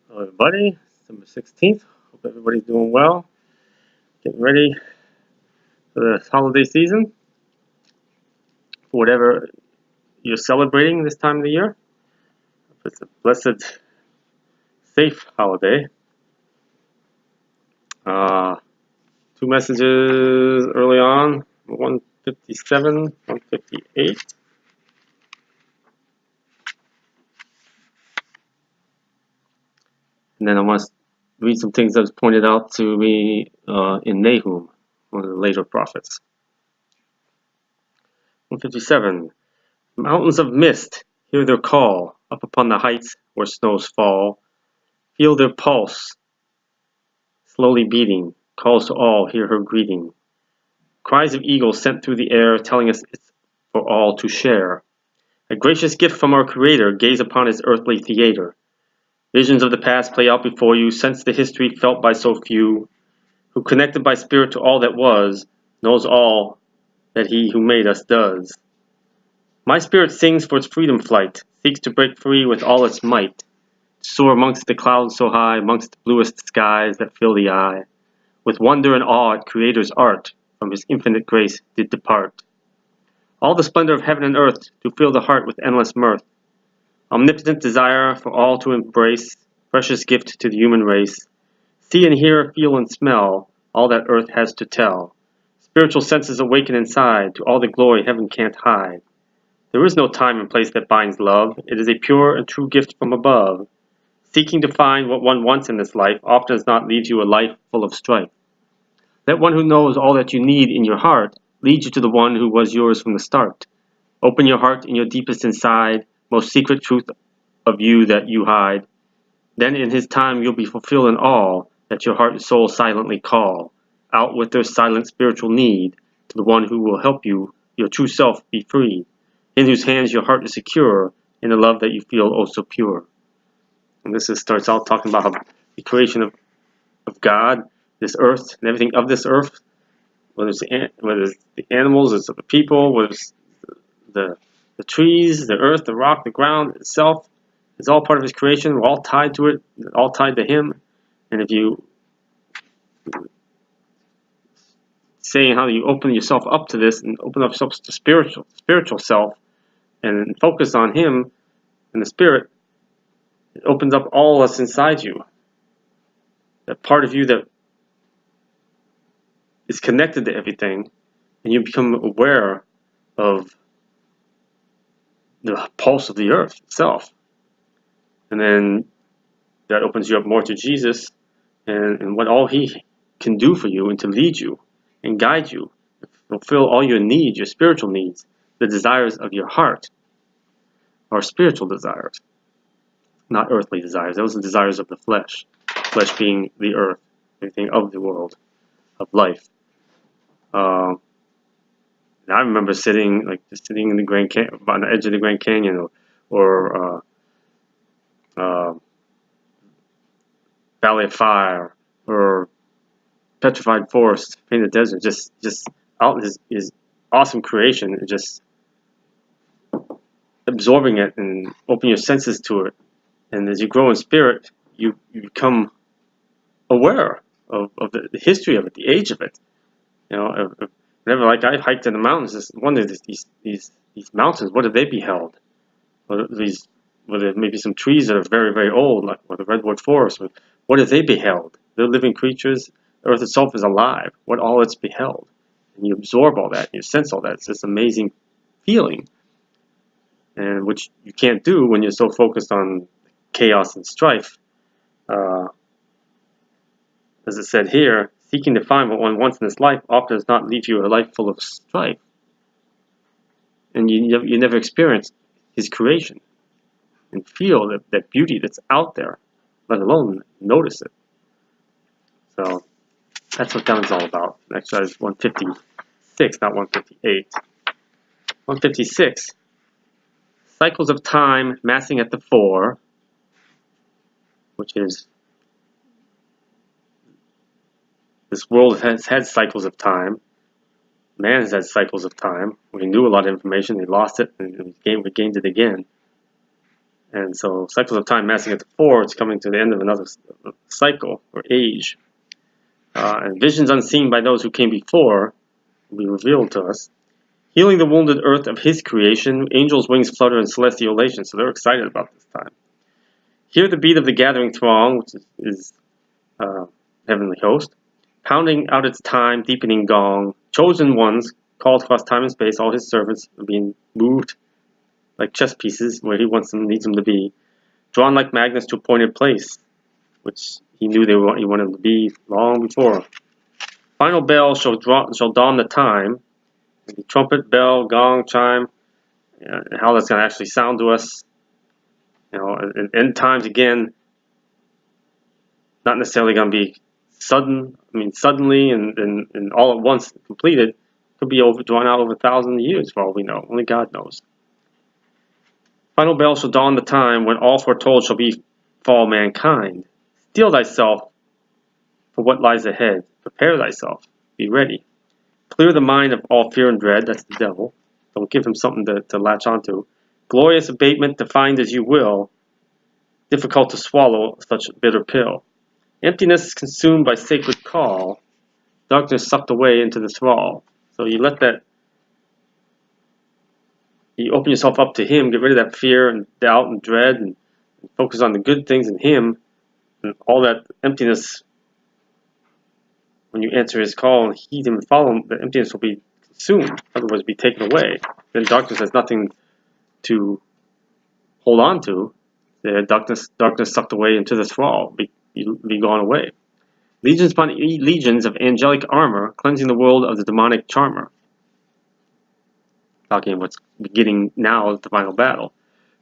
Hello everybody, December 16th. Hope everybody's doing well. Getting ready for the holiday season. For whatever you're celebrating this time of the year. It's a blessed, safe holiday. Two messages early on, 157, 158. And then I want to read some things that was pointed out to me in Nahum, one of the later prophets. 157. Mountains of mist, hear their call, up upon the heights where snows fall. Feel their pulse, slowly beating, calls to all, hear her greeting. Cries of eagles sent through the air, telling us it's for all to share. A gracious gift from our Creator, gaze upon His earthly theater. Visions of the past play out before you, sense the history felt by so few. Who connected by spirit to all that was, knows all that He who made us does. My spirit sings for its freedom flight, seeks to break free with all its might. Soar amongst the clouds so high, amongst the bluest skies that fill the eye. With wonder and awe at Creator's art, from His infinite grace did depart. All the splendor of heaven and earth, to fill the heart with endless mirth. Omnipotent desire for all to embrace, precious gift to the human race. See and hear, feel and smell, all that earth has to tell. Spiritual senses awaken inside, to all the glory heaven can't hide. There is no time and place that binds love, it is a pure and true gift from above. Seeking to find what one wants in this life often does not leave you a life full of strife. That one who knows all that you need in your heart leads you to the one who was yours from the start. Open your heart in your deepest inside, most secret truth of you that you hide. Then in his time you'll be fulfilled in all that your heart and soul silently call. Out with their silent spiritual need to the one who will help you, your true self, be free. In whose hands your heart is secure, in the love that you feel oh so pure. And this starts out talking about how the creation of God, this earth, and everything of this earth, whether it's the animals, it's the people, whether it's the trees, the earth, the rock, the ground itself, it's all part of His creation. We're all tied to it, all tied to Him. And if you saying how you open yourself up to this and open up yourself to spiritual self, and focus on Him and the Spirit, it opens up all that's inside you. That part of you that is connected to everything, and you become aware of the pulse of the earth itself. And then that opens you up more to Jesus and what all He can do for you and to lead you and guide you, fulfill all your needs, your spiritual needs, the desires of your heart are spiritual desires, not earthly desires. Those are the desires of the flesh being the earth, everything of the world, of life. I remember sitting in the Grand Canyon, on the edge of the Grand Canyon, or Valley of Fire, or Petrified Forest, Painted Desert, just out his awesome creation, and just absorbing it and open your senses to it. And as you grow in spirit, you become aware of the history of it, the age of it. Whenever I hiked in the mountains, just wonder these mountains, what have they beheld? Whether maybe some trees that are very, very old, like the redwood forest, what have they beheld? They're living creatures. The earth itself is alive. What all it's beheld, and you absorb all that, and you sense all that. It's this amazing feeling, and which you can't do when you're so focused on chaos and strife. As it said here, seeking to find what one wants in this life often does not leave you a life full of strife, and you never experience His creation and feel that beauty that's out there, let alone notice it. So that's what that is all about. Next is 156, not 158. 156. Cycles of time massing at the fore, which is this world has had cycles of time. Man has had cycles of time. We knew a lot of information, we lost it, and we gained it again. And so cycles of time massing at the 4, it's coming to the end of another cycle or age. And visions unseen by those who came before will be revealed to us. Healing the wounded earth of his creation, angels' wings flutter in celestial elation, so they're excited about this time. Hear the beat of the gathering throng, which is heavenly host, pounding out its time, deepening gong. Chosen ones, called across time and space, all his servants are being moved like chess pieces where he needs them to be, drawn like magnets to a appointed place, which he knew he wanted them to be long before. Final bell shall dawn the time. The trumpet, bell, gong, chime, and how that's going to actually sound to us. In end times again, not necessarily going to be suddenly and all at once completed. Could be drawn out over 1,000 years for all we know. Only God knows. Final bell shall dawn the time when all foretold shall befall mankind. Steel thyself for what lies ahead. Prepare thyself. Be ready. Clear the mind of all fear and dread. That's the devil. Don't give him something to latch onto. Glorious abatement defined as you will. Difficult to swallow such a bitter pill. Emptiness is consumed by sacred call. Darkness sucked away into the thrall. So you open yourself up to him, get rid of that fear and doubt and dread, and focus on the good things in him, and all that emptiness, when you answer his call and heed him and follow him, the emptiness will be consumed, in other words, be taken away. Then darkness has nothing to hold on to. The darkness sucked away into the thrall, be gone away. Legions upon legions of angelic armor, cleansing the world of the demonic charmer. Talking of what's beginning now at the final battle.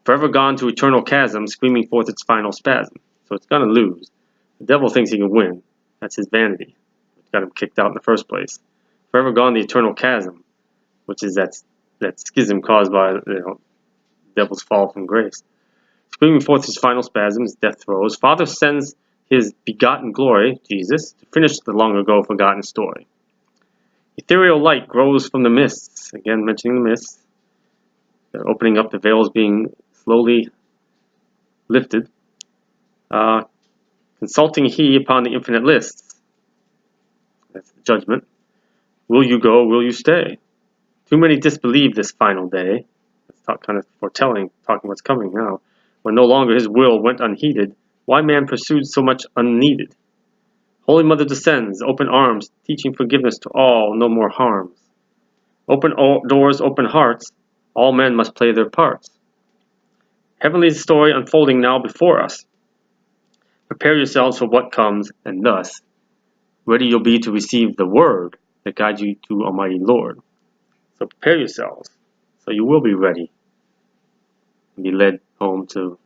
Forever gone to eternal chasm, screaming forth its final spasm. So it's going to lose. The devil thinks he can win. That's his vanity. It's got him kicked out in the first place. Forever gone the eternal chasm, which is that schism caused by the devil's fall from grace. Screaming forth his final spasms, death throes. Father sends his begotten glory, Jesus, to finish the long ago forgotten story. Ethereal light grows from the mists, again mentioning the mists. They're opening up, the veils being slowly lifted. Consulting he upon the infinite lists. That's the judgment. Will you go, will you stay? Too many disbelieve this final day. That's kind of foretelling, talking what's coming now. When no longer his will went unheeded, why man pursued so much unneeded? Holy Mother descends, open arms, teaching forgiveness to all, no more harms. Open doors, open hearts, all men must play their parts. Heavenly story unfolding now before us. Prepare yourselves for what comes, and thus, ready you'll be to receive the word that guides you to Almighty Lord. So prepare yourselves, so you will be ready and be led home to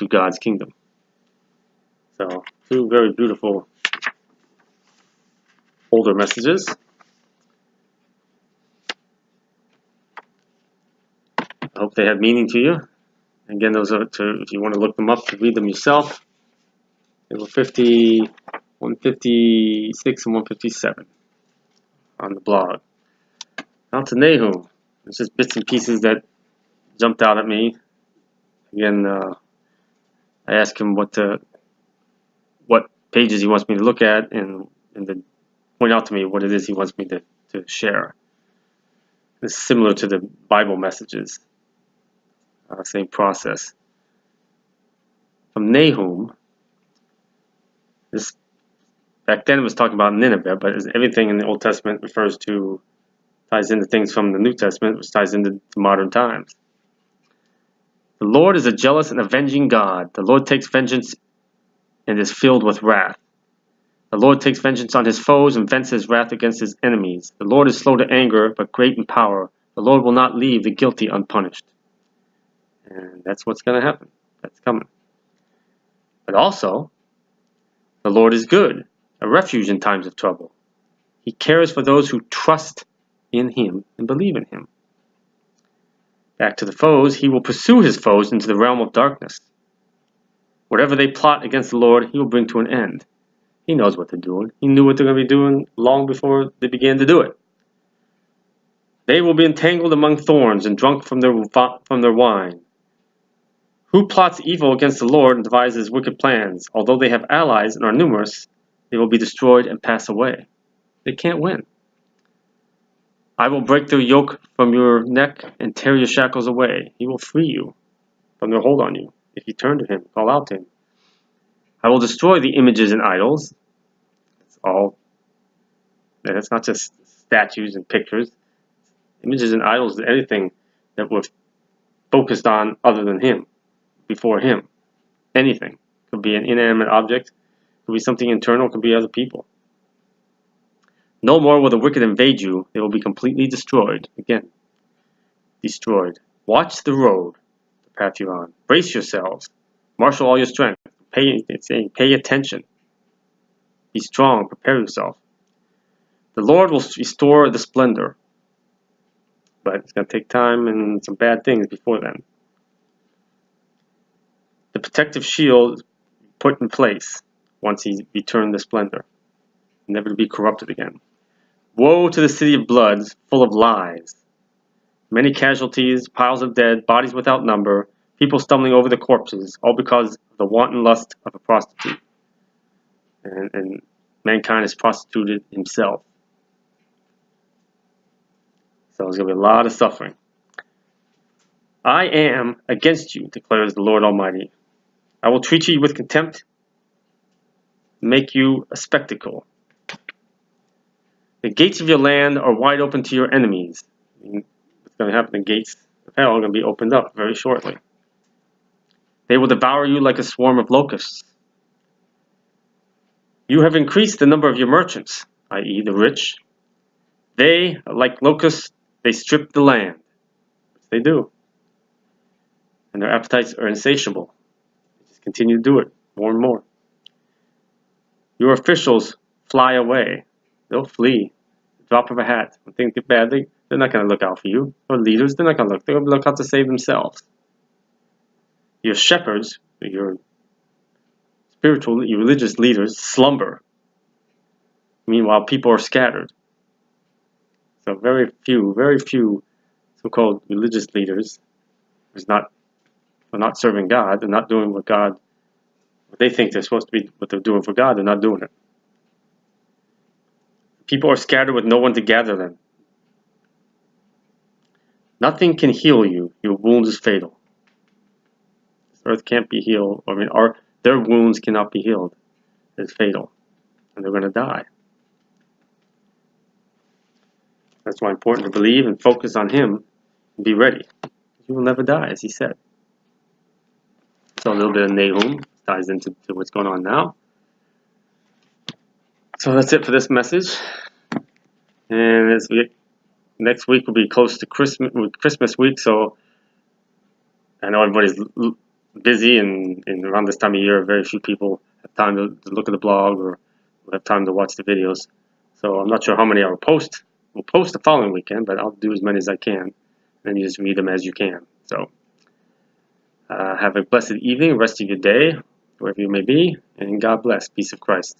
God's kingdom. So, two very beautiful older messages. I hope they have meaning to you. Again, those are if you want to look them up, to read them yourself. They were 156 and 157 on the blog. Now to Nahum. It's just bits and pieces that jumped out at me. Again, I asked him what pages he wants me to look at, and then point out to me what it is he wants me to share. It's similar to the Bible messages. Same process. From Nahum, this back then it was talking about Nineveh, but everything in the Old Testament ties into things from the New Testament, which ties into modern times. The Lord is a jealous and avenging God. The Lord takes vengeance and is filled with wrath. The Lord takes vengeance on his foes and vents his wrath against his enemies. The Lord is slow to anger, but great in power. The Lord will not leave the guilty unpunished. And that's what's going to happen. That's coming. But also, the Lord is good, a refuge in times of trouble. He cares for those who trust in him and believe in him. Back to the foes, he will pursue his foes into the realm of darkness. Whatever they plot against the Lord, he will bring to an end. He knows what they're doing. He knew what they're going to be doing long before they began to do it. They will be entangled among thorns and drunk from their wine. Who plots evil against the Lord and devises wicked plans? Although they have allies and are numerous, they will be destroyed and pass away. They can't win. I will break their yoke from your neck and tear your shackles away. He will free you from their hold on you if you turn to him, call out to him. I will destroy the images and idols. That's not just statues and pictures. Images and idols is anything that we're focused on other than him, before him. Anything. Could be an inanimate object, could be something internal, could be other people. No more will the wicked invade you. They will be completely destroyed. Again, destroyed. Watch the road, the path you're on. Brace yourselves. Marshal all your strength. Pay attention. Be strong. Prepare yourself. The Lord will restore the splendor. But it's going to take time and some bad things before then. The protective shield put in place once he returned the splendor, never to be corrupted again. Woe to the city of blood, full of lies. Many casualties, piles of dead, bodies without number, people stumbling over the corpses, all because of the wanton lust of a prostitute. And mankind has prostituted himself. So there's going to be a lot of suffering. I am against you, declares the Lord Almighty. I will treat you with contempt, make you a spectacle. The gates of your land are wide open to your enemies. What's going to happen? The gates of hell are going to be opened up very shortly. They will devour you like a swarm of locusts. You have increased the number of your merchants, i.e. the rich. They, like locusts, they strip the land. Which they do. And their appetites are insatiable. They just continue to do it more and more. Your officials fly away. They'll flee. Drop of a hat. When things get bad, they're not going to look out for you. Or leaders, they're not going to look. They're going to look out to save themselves. Your shepherds, your spiritual, your religious leaders, slumber. Meanwhile, people are scattered. So very few so-called religious leaders are not serving God. They're not doing what they think they're supposed to be, what they're doing for God. They're not doing it. People are scattered with no one to gather them. Nothing can heal you. Your wound is fatal. This earth can't be healed. Their wounds cannot be healed. It's fatal. And they're going to die. That's why it's important to believe and focus on him and be ready. You will never die, as he said. So a little bit of Nahum ties into what's going on now. So that's it for this message. And next week will be close to Christmas week, so I know everybody's busy, and around this time of year, very few people have time to look at the blog or have time to watch the videos. So I'm not sure how many I will post. We'll post the following weekend, but I'll do as many as I can, and you just read them as you can. So have a blessed evening, rest of your day, wherever you may be, and God bless. Peace of Christ.